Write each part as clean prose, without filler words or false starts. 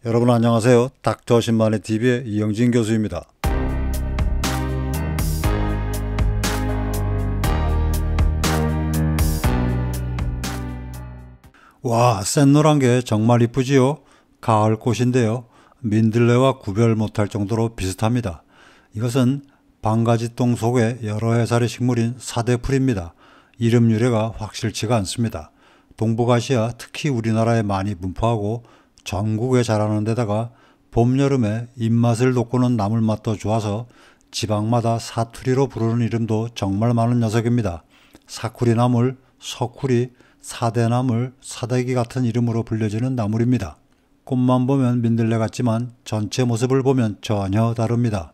여러분 안녕하세요. 닥터 신만의 TV의 이영진 교수입니다. 와, 샛노란 게 정말 이쁘지요? 가을꽃인데요. 민들레와 구별 못할 정도로 비슷합니다. 이것은 방가지똥 속의 여러 해살의 식물인 사대풀입니다. 이름 유래가 확실치가 않습니다. 동북아시아, 특히 우리나라에 많이 분포하고 전국에 자라는 데다가 봄, 여름에 입맛을 돋구는 나물 맛도 좋아서 지방마다 사투리로 부르는 이름도 정말 많은 녀석입니다. 사쿠리 나물, 서쿠리, 사대나물, 사대기 같은 이름으로 불려지는 나물입니다. 꽃만 보면 민들레 같지만 전체 모습을 보면 전혀 다릅니다.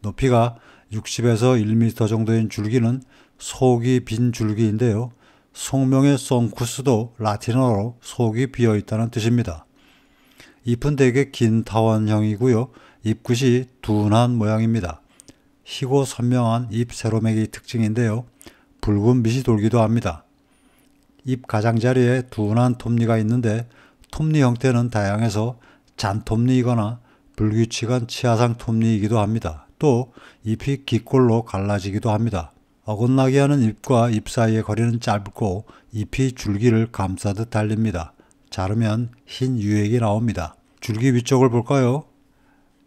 높이가 60에서 1m 정도인 줄기는 속이 빈 줄기인데요. 속명의 송쿠스도 라틴어로 속이 비어있다는 뜻입니다. 잎은 되게 긴 타원형이고요. 잎끝이 둔한 모양입니다. 희고 선명한 잎 세로맥이 특징인데요. 붉은 빛이 돌기도 합니다. 잎 가장자리에 둔한 톱니가 있는데 톱니 형태는 다양해서 잔톱니이거나 불규칙한 치아상 톱니이기도 합니다. 또 잎이 기꼴로 갈라지기도 합니다. 어긋나게 하는 잎과 잎 사이의 거리는 짧고 잎이 줄기를 감싸듯 달립니다. 자르면 흰 유액이 나옵니다. 줄기 위쪽을 볼까요?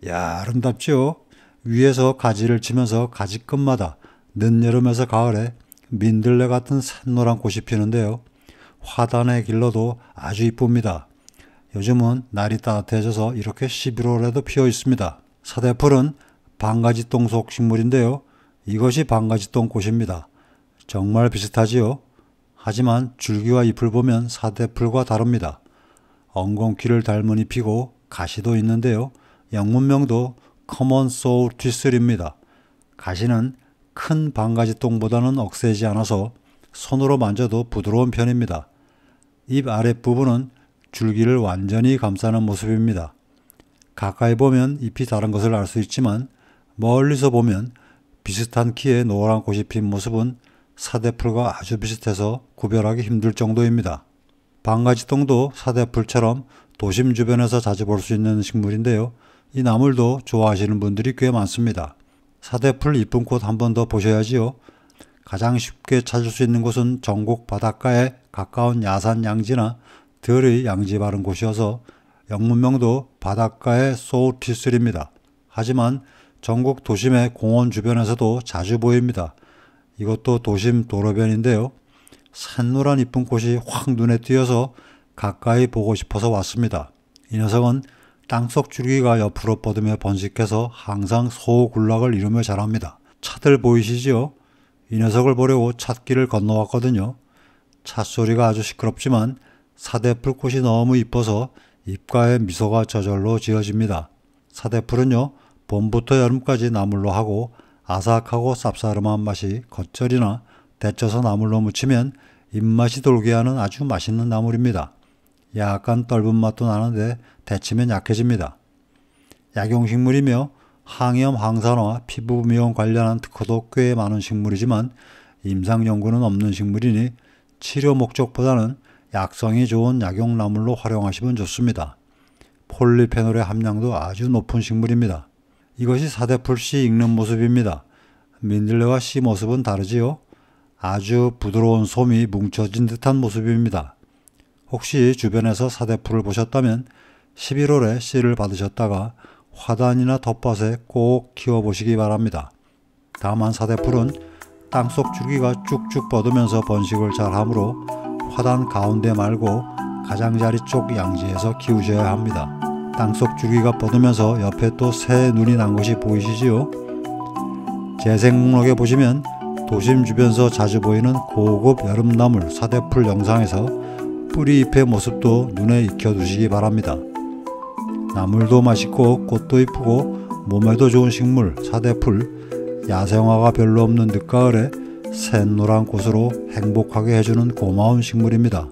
야, 아름답죠? 위에서 가지를 치면서 가지 끝마다 늦여름에서 가을에 민들레 같은 샛노란 꽃이 피는데요. 화단에 길러도 아주 이쁩니다. 요즘은 날이 따뜻해져서 이렇게 11월에도 피어 있습니다. 사대풀은 방가지똥 속 식물인데요. 이것이 방가지똥 꽃입니다. 정말 비슷하지요? 하지만 줄기와 잎을 보면 사대풀과 다릅니다. 엉겅퀴를 닮은 잎이고 가시도 있는데요. 영문명도 커먼 소울 트위슬입니다. 가시는 큰 방가지똥보다는 억세지 않아서 손으로 만져도 부드러운 편입니다. 잎 아랫부분은 줄기를 완전히 감싸는 모습입니다. 가까이 보면 잎이 다른 것을 알 수 있지만 멀리서 보면 비슷한 키의 노란 꽃이 핀 모습은 사대풀과 아주 비슷해서 구별하기 힘들 정도입니다. 방가지똥도 사대풀처럼 도심 주변에서 자주 볼 수 있는 식물인데요. 이 나물도 좋아하시는 분들이 꽤 많습니다. 사대풀 이쁜 꽃 한 번 더 보셔야지요. 가장 쉽게 찾을 수 있는 곳은 전국 바닷가에 가까운 야산 양지나 들의 양지 바른 곳이어서 영문명도 바닷가의 소울티슬입니다. 하지만 전국 도심의 공원 주변에서도 자주 보입니다. 이것도 도심 도로변인데요. 샛노란 이쁜 꽃이 확 눈에 띄어서 가까이 보고 싶어서 왔습니다. 이 녀석은 땅속 줄기가 옆으로 뻗으며 번식해서 항상 소굴락을 이루며 자랍니다. 차들 보이시지요? 이 녀석을 보려고 찻길을 건너왔거든요. 찻소리가 아주 시끄럽지만 사대풀꽃이 너무 이뻐서 입가에 미소가 저절로 지어집니다. 사대풀은요, 봄부터 여름까지 나물로 하고 아삭하고 쌉싸름한 맛이 겉절이나 데쳐서 나물로 무치면 입맛이 돌게 하는 아주 맛있는 나물입니다. 약간 떫은 맛도 나는데 데치면 약해집니다. 약용식물이며 항염, 항산화, 피부 미용 관련한 특허도 꽤 많은 식물이지만 임상 연구는 없는 식물이니 치료 목적보다는 약성이 좋은 약용나물로 활용하시면 좋습니다. 폴리페놀의 함량도 아주 높은 식물입니다. 이것이 사대풀 씨 익는 모습입니다. 민들레와 씨 모습은 다르지요? 아주 부드러운 솜이 뭉쳐진 듯한 모습입니다. 혹시 주변에서 사대풀을 보셨다면 11월에 씨를 받으셨다가 화단이나 텃밭에 꼭 키워보시기 바랍니다. 다만 사대풀은 땅속 줄기가 쭉쭉 뻗으면서 번식을 잘 하므로 화단 가운데 말고 가장자리 쪽 양지에서 키우셔야 합니다. 땅속 줄기가 뻗으면서 옆에 또 새 눈이 난 것이 보이시지요? 재생 목록에 보시면 도심 주변에서 자주 보이는 고급 여름나물 사대풀 영상에서 뿌리 잎의 모습도 눈에 익혀두시기 바랍니다. 나물도 맛있고 꽃도 이쁘고 몸에도 좋은 식물 사대풀, 야생화가 별로 없는 늦가을에 샛노란 꽃으로 행복하게 해주는 고마운 식물입니다.